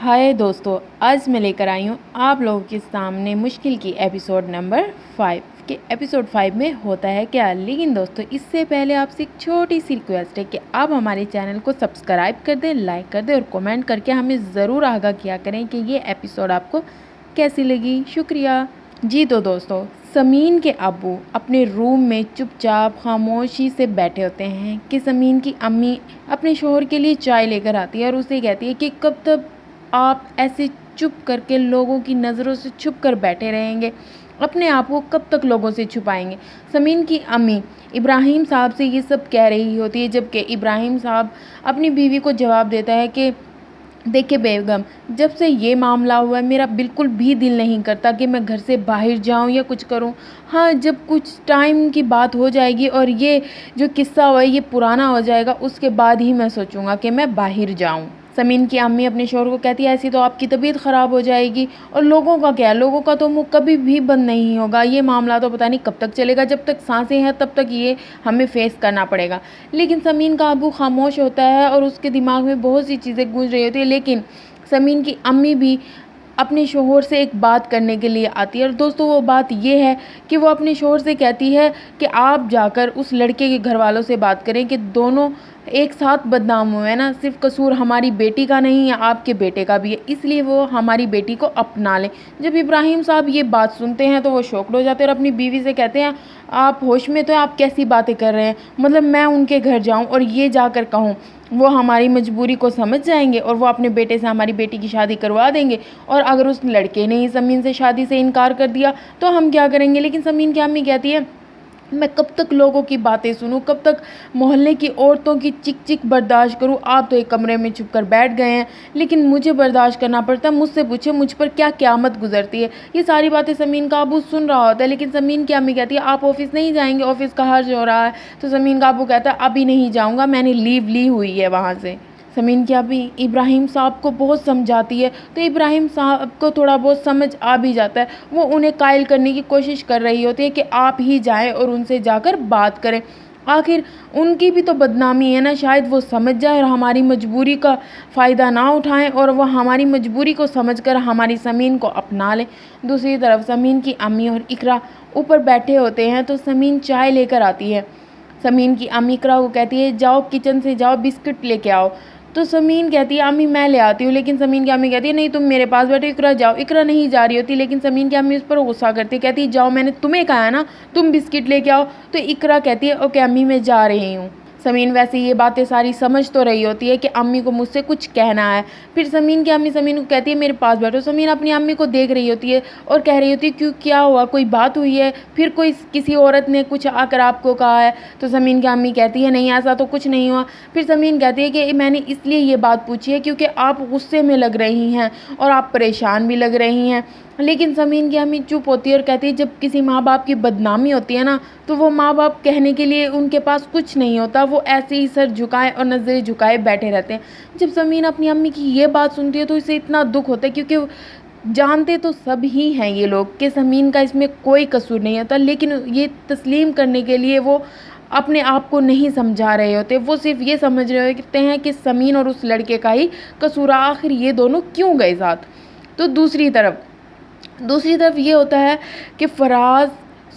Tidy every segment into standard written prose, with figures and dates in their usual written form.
हाय दोस्तों, आज मैं लेकर आई हूँ आप लोगों के सामने मुश्किल की एपिसोड नंबर 5 के एपिसोड 5 में होता है क्या। लेकिन दोस्तों, इससे पहले आपसे एक छोटी सी रिक्वेस्ट है कि आप हमारे चैनल को सब्सक्राइब कर दें, लाइक कर दें और कमेंट करके हमें ज़रूर आगाह किया करें कि ये एपिसोड आपको कैसी लगी। शुक्रिया जी। तो दोस्तों, समीन के अब्बू अपने रूम में चुपचाप खामोशी से बैठे होते हैं कि समीन की अम्मी अपने शोहर के लिए चाय लेकर आती है और उसे कहती है कि कब तक आप ऐसे चुप करके लोगों की नज़रों से छुप कर बैठे रहेंगे, अपने आप को कब तक लोगों से छुपाएंगे। समीन की अम्मी इब्राहिम साहब से ये सब कह रही होती है, जबकि इब्राहिम साहब अपनी बीवी को जवाब देता है कि देखिए बेगम, जब से ये मामला हुआ है मेरा बिल्कुल भी दिल नहीं करता कि मैं घर से बाहर जाऊं या कुछ करूं। हाँ, जब कुछ टाइम की बात हो जाएगी और ये जो किस्सा हुआ है ये पुराना हो जाएगा, उसके बाद ही मैं सोचूंगा कि मैं बाहर जाऊं। समीन की अम्मी अपने शोहर को कहती है ऐसी तो आपकी तबीयत ख़राब हो जाएगी, और लोगों का क्या, लोगों का तो मुंह कभी भी बंद नहीं होगा। ये मामला तो पता नहीं कब तक चलेगा, जब तक सांसें हैं तब तक ये हमें फेस करना पड़ेगा। लेकिन समीन का अबू खामोश होता है और उसके दिमाग में बहुत सी चीज़ें गूंज रही होती है। लेकिन समीन की अम्मी भी अपने शोहर से एक बात करने के लिए आती है, और दोस्तों वो बात ये है कि वो अपने शोहर से कहती है कि आप जाकर उस लड़के के घर वालों से बात करें कि दोनों एक साथ बदनाम हुए हैं ना, सिर्फ कसूर हमारी बेटी का नहीं है, आपके बेटे का भी है, इसलिए वो हमारी बेटी को अपना लें। जब इब्राहिम साहब ये बात सुनते हैं तो वो शॉक्ड हो जाते हैं और अपनी बीवी से कहते हैं आप होश में तो हैं, आप कैसी बातें कर रहे हैं, मतलब मैं उनके घर जाऊं और ये जाकर कहूं, वो हमारी मजबूरी को समझ जाएंगे और वो अपने बेटे से हमारी बेटी की शादी करवा देंगे, और अगर उस लड़के ने ही समीन से शादी से इनकार कर दिया तो हम क्या करेंगे। लेकिन समीन की अम्मी कहती है मैं कब तक लोगों की बातें सुनूं, कब तक मोहल्ले की औरतों की चिक चिक बर्दाश्त करूं। आप तो एक कमरे में छुप कर बैठ गए हैं, लेकिन मुझे बर्दाश्त करना पड़ता है। मुझसे पूछे मुझ पर क्या क़यामत गुजरती है। ये सारी बातें समीन का अबू सुन रहा होता है, लेकिन समीन की अम्मी कहती है आप ऑफिस नहीं जाएंगे, ऑफिस का हर्ज हो रहा है। तो समीन का अबू कहता है अभी नहीं जाऊँगा, मैंने लीव ली हुई है वहाँ से। समीन की अभी इब्राहिम साहब को बहुत समझाती है, तो इब्राहिम साहब को थोड़ा बहुत समझ आ भी जाता है। वो उन्हें कायल करने की कोशिश कर रही होती है कि आप ही जाएं और उनसे जाकर बात करें, आखिर उनकी भी तो बदनामी है ना, शायद वो समझ जाए और हमारी मजबूरी का फ़ायदा ना उठाएं और वह हमारी मजबूरी को समझकर हमारी समीन को अपना लें। दूसरी तरफ समीन की अम्मी और इकरा ऊपर बैठे होते हैं, तो समीन चाय लेकर आती है। समीन की अम्मी इकरा को कहती है जाओ किचन से जाओ बिस्किट लेके आओ। तो समीन कहती है अम्मी मैं ले आती हूँ, लेकिन समीन की अम्मी कहती है नहीं तुम मेरे पास बैठो, इकरा जाओ। इकरा नहीं जा रही होती, लेकिन समीन की अम्मी उस पर गुस्सा करती है, कहती है जाओ, मैंने तुम्हें कहा है ना तुम बिस्किट लेके आओ। तो इकरा कहती है ओके अम्मी मैं जा रही हूँ। समीन वैसे ये बातें सारी समझ तो रही होती है कि अम्मी को मुझसे कुछ कहना है। फिर समीन की अम्मी समीन को कहती है मेरे पास बैठो। समीन अपनी अम्मी को देख रही होती है और कह रही होती है क्यों, क्या हुआ, कोई बात हुई है, फिर कोई किसी औरत ने कुछ आकर आपको कहा है। तो समीन की अम्मी कहती है नहीं ऐसा तो कुछ नहीं हुआ। फिर समीन कहती है कि मैंने इसलिए ये बात पूछी है क्योंकि आप गुस्से में लग रही हैं और आप परेशान भी लग रही हैं। लेकिन समीन की अम्मी चुप होती है और कहती है जब किसी माँ बाप की बदनामी होती है ना, तो वो माँ बाप कहने के लिए उनके पास कुछ नहीं होता, वो ऐसे ही सर झुकाए और नज़रें झुकाए बैठे रहते हैं। जब समीन अपनी अम्मी की ये बात सुनती है तो इसे इतना दुख होता है, क्योंकि जानते तो सब ही हैं ये लोग कि समीन का इसमें कोई कसूर नहीं होता, लेकिन ये तस्लीम करने के लिए वो अपने आप को नहीं समझा रहे होते। वो सिर्फ ये समझ रहे होते हैं कि समीन और उस लड़के का ही कसूर, आखिर ये दोनों क्यों गए साथ। तो दूसरी तरफ ये होता है कि फराज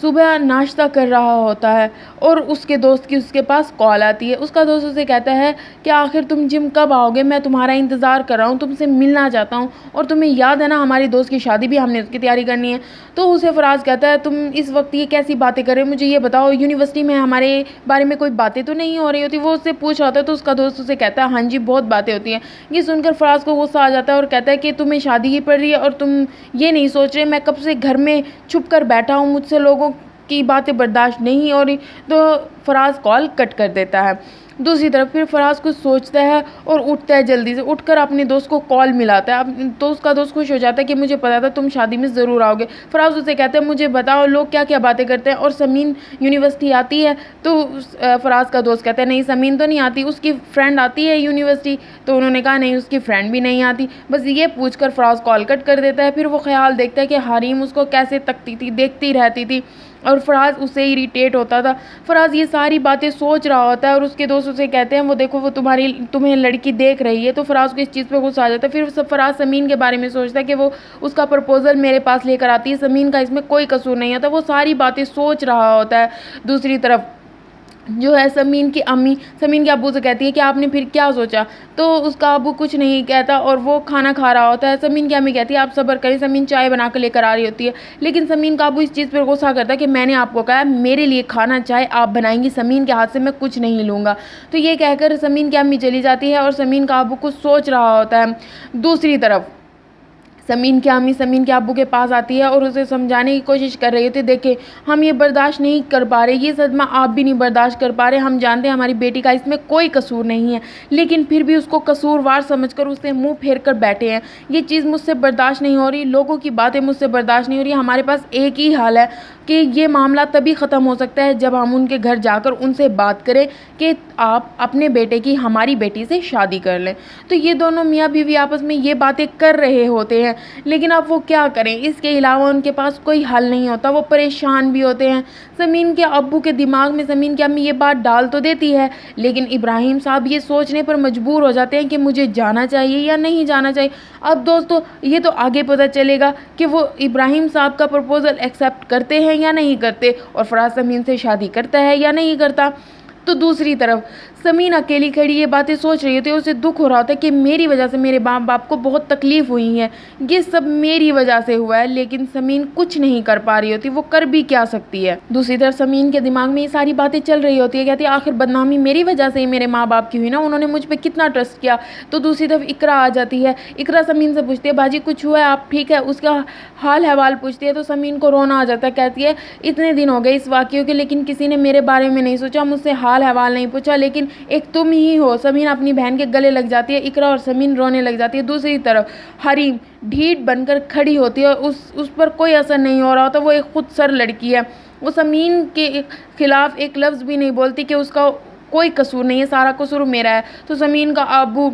सुबह नाश्ता कर रहा होता है और उसके दोस्त की उसके पास कॉल आती है। उसका दोस्त उसे कहता है कि आखिर तुम जिम कब आओगे, मैं तुम्हारा इंतज़ार कर रहा हूँ, तुमसे मिलना चाहता हूँ, और तुम्हें याद है ना हमारी दोस्त की शादी भी हमने उसकी तैयारी करनी है। तो उसे फराज कहता है तुम इस वक्त ये कैसी बातें कर रहे हो, मुझे ये बताओ यूनिवर्सिटी में हमारे बारे में कोई बातें तो नहीं हो रही होती। वो उससे पूछ रहा होता है तो उसका दोस्त उसे कहता है हाँ जी बहुत बातें होती हैं। ये सुनकर फराज को गुस्सा आ जाता है और कहता है कि तुम्हें शादी की पड़ रही है और तुम ये नहीं सोच रहे मैं कब से घर में छुप कर बैठा हूँ, मुझसे लोगों की बातें बर्दाश्त नहीं हो रही। तो फराज कॉल कट कर देता है। दूसरी तरफ फिर फराज कुछ सोचता है और उठता है, जल्दी से उठकर अपने दोस्त को कॉल मिलाता है। अब तो उसका दोस्त खुश हो जाता है कि मुझे पता था तुम शादी में ज़रूर आओगे। फराज उसे कहता है मुझे बताओ लोग क्या क्या बातें करते हैं, और समीन यूनिवर्सिटी आती है। तो फराज का दोस्त कहता है नहीं समीन तो नहीं आती, उसकी फ्रेंड आती है यूनिवर्सिटी। तो उन्होंने कहा नहीं उसकी फ्रेंड भी नहीं आती। बस ये पूछकर फराज कॉल कट कर देता है। फिर वो ख्याल देखता है कि हरीम उसको कैसे तकती थी, देखती रहती थी, और फराज उससे इरिटेट होता था। फराज ये सारी बातें सोच रहा होता है और उसके दोस्त उसे कहते हैं वो देखो वो तुम्हें लड़की देख रही है। तो फराज को इस चीज़ पे गुस्सा आ जाता है। फिर फराज समीन के बारे में सोचता है कि वो उसका प्रपोजल मेरे पास लेकर आती है, समीन का इसमें कोई कसूर नहीं आता। वो सारी बातें सोच रहा होता है। दूसरी तरफ जो है समीन की अम्मी समीन के अब्बू से कहती है कि आपने फिर क्या सोचा। तो उसका अब्बू कुछ नहीं कहता और वो खाना खा रहा होता है। समीन की अम्मी कहती है आप सब्र करें। समीन चाय बना कर लेकर आ रही होती है, लेकिन समीन का अब्बू इस चीज़ पर गुस्सा करता है कि मैंने आपको कहा मेरे लिए खाना चाय आप बनाएंगी, समीन के हाथ से मैं कुछ नहीं लूँगा। तो ये कहकर समीन की अम्मी चली जाती है और समीन का अब्बू कुछ सोच रहा होता है। दूसरी तरफ समीन की अम्मी समीन के अब्बू के पास आती है और उसे समझाने की कोशिश कर रही होती है, देखें हम ये बर्दाश्त नहीं कर पा रहे, ये सदमा आप भी नहीं बर्दाश्त कर पा रहे, हम जानते हैं हमारी बेटी का इसमें कोई कसूर नहीं है, लेकिन फिर भी उसको कसूरवार समझकर उससे मुंह फेर कर बैठे हैं। ये चीज़ मुझसे बर्दाश्त नहीं हो रही, लोगों की बातें मुझसे बर्दाश्त नहीं हो रही। हमारे पास एक ही हाल है कि ये मामला तभी ख़त्म हो सकता है जब हम उनके घर जाकर उनसे बात करें कि आप अपने बेटे की हमारी बेटी से शादी कर लें। तो ये दोनों मियाँ बीवी आपस में ये बातें कर रहे होते हैं, लेकिन अब वो क्या करें, इसके अलावा उनके पास कोई हल नहीं होता। वो परेशान भी होते हैं। समीन के अब्बू के दिमाग में समीन की अम्मी ये बात डाल तो देती है, लेकिन इब्राहिम साहब ये सोचने पर मजबूर हो जाते हैं कि मुझे जाना चाहिए या नहीं जाना चाहिए। अब दोस्तों ये तो आगे पता चलेगा कि वो इब्राहिम साहब का प्रपोज़ल एक्सेप्ट करते हैं या नहीं करते, और फराज समीन से शादी करता है या नहीं करता। तो दूसरी तरफ समीन अकेली खड़ी ये बातें सोच रही होती है। उसे दुख हो रहा होता है कि मेरी वजह से मेरे माँ बाप को बहुत तकलीफ़ हुई है, ये सब मेरी वजह से हुआ है, लेकिन समीन कुछ नहीं कर पा रही होती। वो कर भी क्या सकती है। दूसरी तरफ समीन के दिमाग में ये सारी बातें चल रही होती है, कहती है आखिर बदनामी मेरी वजह से ही मेरे माँ बाप की हुई ना, उन्होंने मुझ पर कितना ट्रस्ट किया। तो दूसरी तरफ इकरा आ जाती है। इकरा समीन से पूछती है बाजी कुछ हुआ है, आप ठीक है, उसका हाल हवाल पूछती है। तो समीन को रोना आ जाता है। कहती है इतने दिन हो गए इस वाक़े के, लेकिन किसी ने मेरे बारे में नहीं सोचा, मुझसे हाल हवाल नहीं पूछा, लेकिन एक तुम ही हो। समीन अपनी बहन के गले लग जाती है। इकरा और समीन रोने लग जाती है। दूसरी तरफ हरीम ढीठ बनकर खड़ी होती है और उस पर कोई असर नहीं हो रहा होता। वो एक खुद सर लड़की है। वो समीन के खिलाफ एक लफ्ज़ भी नहीं बोलती कि उसका कोई कसूर नहीं है, सारा कसूर मेरा है। तो समीन का अबू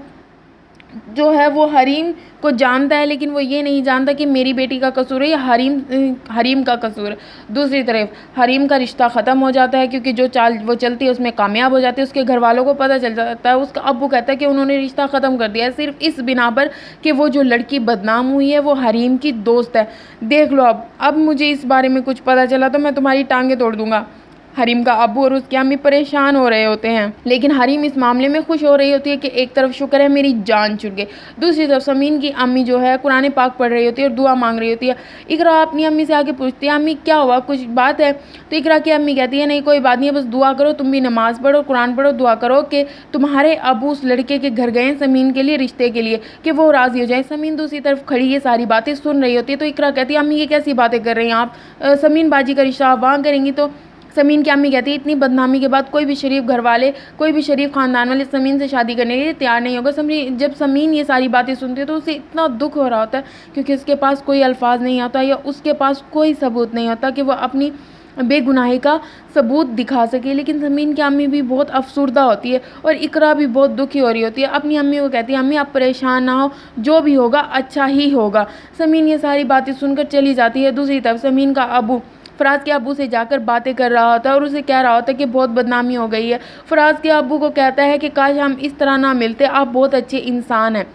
जो है वो हरीम को जानता है, लेकिन वो ये नहीं जानता कि मेरी बेटी का कसूर है या हरीम का कसूर है। दूसरी तरफ हरीम का रिश्ता ख़त्म हो जाता है, क्योंकि जो चाल वो चलती है उसमें कामयाब हो जाती है। उसके घर वालों को पता चल जाता है। उसका अब्बू कहता है कि उन्होंने रिश्ता ख़त्म कर दिया है सिर्फ इस बिना पर कि वो जो लड़की बदनाम हुई है वो हरीम की दोस्त है। देख लो अब मुझे इस बारे में कुछ पता चला तो मैं तुम्हारी टांगें तोड़ दूँगा। हरीम का अब्बू और उसकी अम्मी परेशान हो रहे होते हैं, लेकिन हरीम इस मामले में खुश हो रही होती है कि एक तरफ शुक्र है मेरी जान छुट गई, दूसरी तरफ समीन की अम्मी जो है कुरान पाक पढ़ रही होती है और दुआ मांग रही होती है। इकरा अपनी अम्मी से आके पूछती है अम्मी क्या हुआ, कुछ बात है? तो इकरा की अम्मी कहती है नहीं कोई बात नहीं है, बस दुआ करो, तुम भी नमाज़ पढ़ो, कुरान पढ़ो, दुआ करो कि तुम्हारे अबू उस लड़के के घर गए समीन के लिए, रिश्ते के लिए, कि वो राज़ी हो जाए। समीन दूसरी तरफ खड़ी ये सारी बातें सुन रही होती है। तो इकरा कहती है अम्मी ये कैसी बातें कर रही हैं आप, समीन बाजी का रिश्ता आप वहाँ करेंगी? तो समीन की अम्मी कहती है इतनी बदनामी के बाद कोई भी शरीफ घर वाले, कोई भी शरीफ ख़ानदान वाले समीन से शादी करने के लिए तैयार नहीं होगा। जब समीन ये सारी बातें सुनती है तो उसे इतना दुख हो रहा होता है, क्योंकि उसके पास कोई अल्फाज नहीं होता या उसके पास कोई सबूत नहीं होता कि वो अपनी बेगुनाही का सबूत दिखा सके। लेकिन समीन की अम्मी भी बहुत अफसुर्दा होती है और इकरा भी बहुत दुखी हो रही होती है। अपनी अम्मी को कहती है अम्मी आप परेशान ना हो, जो भी होगा अच्छा ही होगा। समीन ये सारी बातें सुनकर चली जाती है। दूसरी तरफ समीन का अबू फराज के अब्बू से जाकर बातें कर रहा होता है और उसे कह रहा होता है कि बहुत बदनामी हो गई है। फराज के अब्बू को कहता है कि काश हम इस तरह ना मिलते, आप बहुत अच्छे इंसान हैं।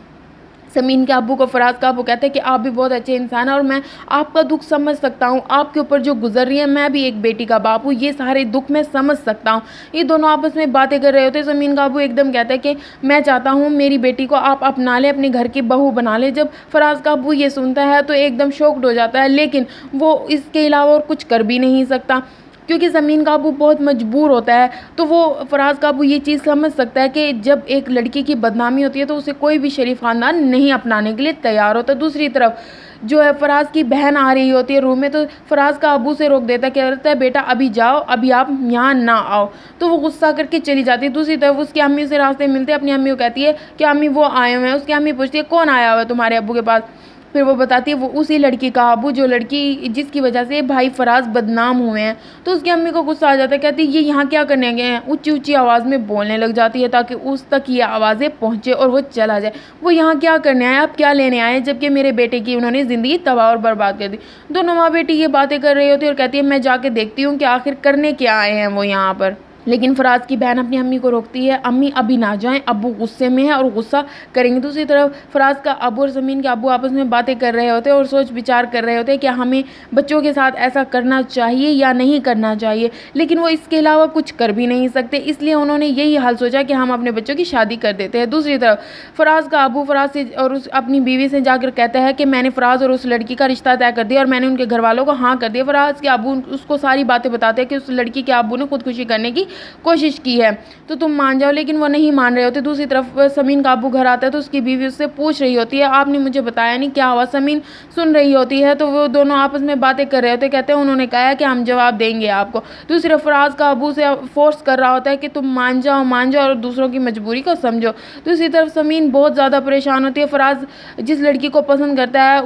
समीन के अब्बू को फराज का अब्बू कहते हैं कि आप भी बहुत अच्छे इंसान हैं और मैं आपका दुख समझ सकता हूँ, आपके ऊपर जो गुजर रही है, मैं भी एक बेटी का बाप हूँ, ये सारे दुख मैं समझ सकता हूँ। ये दोनों आपस में बातें कर रहे होते हैं। समीन का अब्बू एकदम कहता है कि मैं चाहता हूँ मेरी बेटी को आप अपना लें, अपने घर की बहू बना लें। जब फराज का अब्बू ये सुनता है तो एकदम शॉक्ड हो जाता है, लेकिन वो इसके अलावा और कुछ कर भी नहीं सकता, क्योंकि समीन का अबू बहुत मजबूर होता है। तो वो फराज का अबू ये चीज़ समझ सकता है कि जब एक लड़की की बदनामी होती है तो उसे कोई भी शरीफ ख़ानदान नहीं अपनाने के लिए तैयार होता। दूसरी तरफ जो है फराज की बहन आ रही होती है रूम में, तो फराज का अबू से रोक देता है, कहता है बेटा अभी जाओ, अभी आप यहाँ ना आओ। तो वो गुस्सा करके चली जाती है। दूसरी तरफ उसकी अम्मी से रास्ते मिलते हैं। अपनी अम्मी को कहती है कि अम्मी वो आए हुए हैं। उसकी अम्मी पूछती है कौन आया हुआ है तुम्हारे अब्बू के पास? फिर वो बताती है वो उसी लड़की का अबू, जो लड़की जिसकी वजह से भाई फराज बदनाम हुए हैं। तो उसकी अम्मी को गुस्सा आ जाता है, कहती है ये यहाँ क्या करने गए हैं। ऊंची ऊंची आवाज़ में बोलने लग जाती है ताकि उस तक ये आवाज़ें पहुँचे और वो चला जाए। वो यहाँ क्या करने आए, आप क्या लेने आए, जबकि मेरे बेटे की उन्होंने ज़िंदगी तबाह और बर्बाद कर दी। दोनों माँ बेटी ये बातें कर रही होती है और कहती है मैं जाके देखती हूँ कि आखिर करने क्या आए हैं वो यहाँ पर। लेकिन फराज की बहन अपनी अम्मी को रोकती है, अम्मी अभी ना जाएं, अब्बू गुस्से में है और गुस्सा करेंगे। दूसरी तरफ फराज का अब्बू और ज़मीन के अब्बू आपस में बातें कर रहे होते हैं और सोच विचार कर रहे होते हैं कि हमें बच्चों के साथ ऐसा करना चाहिए या नहीं करना चाहिए। लेकिन वो इसके अलावा कुछ कर भी नहीं सकते, इसलिए उन्होंने यही हाल सोचा कि हम अपने बच्चों की शादी कर देते हैं। दूसरी तरफ फराज का अब्बू फराज से और उस अपनी बीवी से जाकर कहता है कि मैंने फराज और उस लड़की का रिश्ता तय कर दिया और मैंने उनके घर वालों को हाँ कर दिया। फराज के अब्बू उसको सारी बातें बताते हैं कि उस लड़की के अब्बू ने खुदकुशी करने की कोशिश की है तो तुम मान जाओ, लेकिन वो नहीं मान रहे होते। दूसरी तरफ समीन का अब्बू घर आता है तो उसकी बीवी उससे पूछ रही होती है आपने मुझे बताया नहीं, क्या हुआ। समीन सुन रही होती है तो वो दोनों आपस में बातें कर रहे होते, कहते हैं उन्होंने कहा है कि हम जवाब देंगे आपको। दूसरी तरफ फराज का अब्बू से फोर्स कर रहा होता है कि तुम मान जाओ और दूसरों की मजबूरी को समझो। दूसरी तरफ समीन बहुत ज़्यादा परेशान होती है। फराज जिस लड़की को पसंद करता है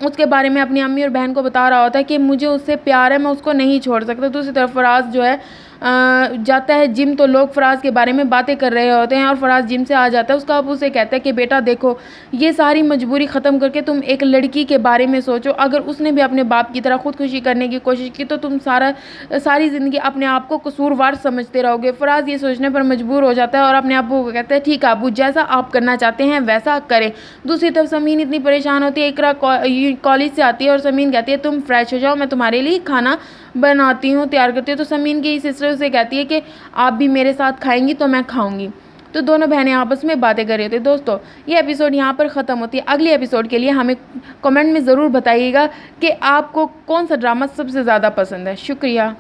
उसके बारे में अपनी अम्मी और बहन को बता रहा होता है कि मुझे उससे प्यार है, मैं उसको नहीं छोड़ सकता। दूसरी तरफ फराज जो है जाता है जिम तो लोग फराज के बारे में बातें कर रहे होते हैं और फराज जिम से आ जाता है। उसका अब्बू उसे कहता है कि बेटा देखो, ये सारी मजबूरी ख़त्म करके तुम एक लड़की के बारे में सोचो। अगर उसने भी अपने बाप की तरह खुदकुशी करने की कोशिश की तो तुम सारी ज़िंदगी अपने आप को कसूरवार समझते रहोगे। फराज ये सोचने पर मजबूर हो जाता है और अपने अब्बू को कहता है ठीक है अब्बू, जैसा आप करना चाहते हैं वैसा करें। दूसरी तरफ समीन इतनी परेशान होती है, इकरा कॉलेज से आती है और समीन कहती है तुम फ्रेश हो जाओ, मैं तुम्हारे लिए खाना बनाती हूँ, तैयार करती हूँ। तो समीन की सिस्टर से कहती है कि आप भी मेरे साथ खाएंगी तो मैं खाऊंगी। तो दोनों बहनें आपस में बातें कर रही होती है। दोस्तों ये एपिसोड यहाँ पर ख़त्म होती है। अगले एपिसोड के लिए हमें कमेंट में ज़रूर बताइएगा कि आपको कौन सा ड्रामा सबसे ज़्यादा पसंद है। शुक्रिया।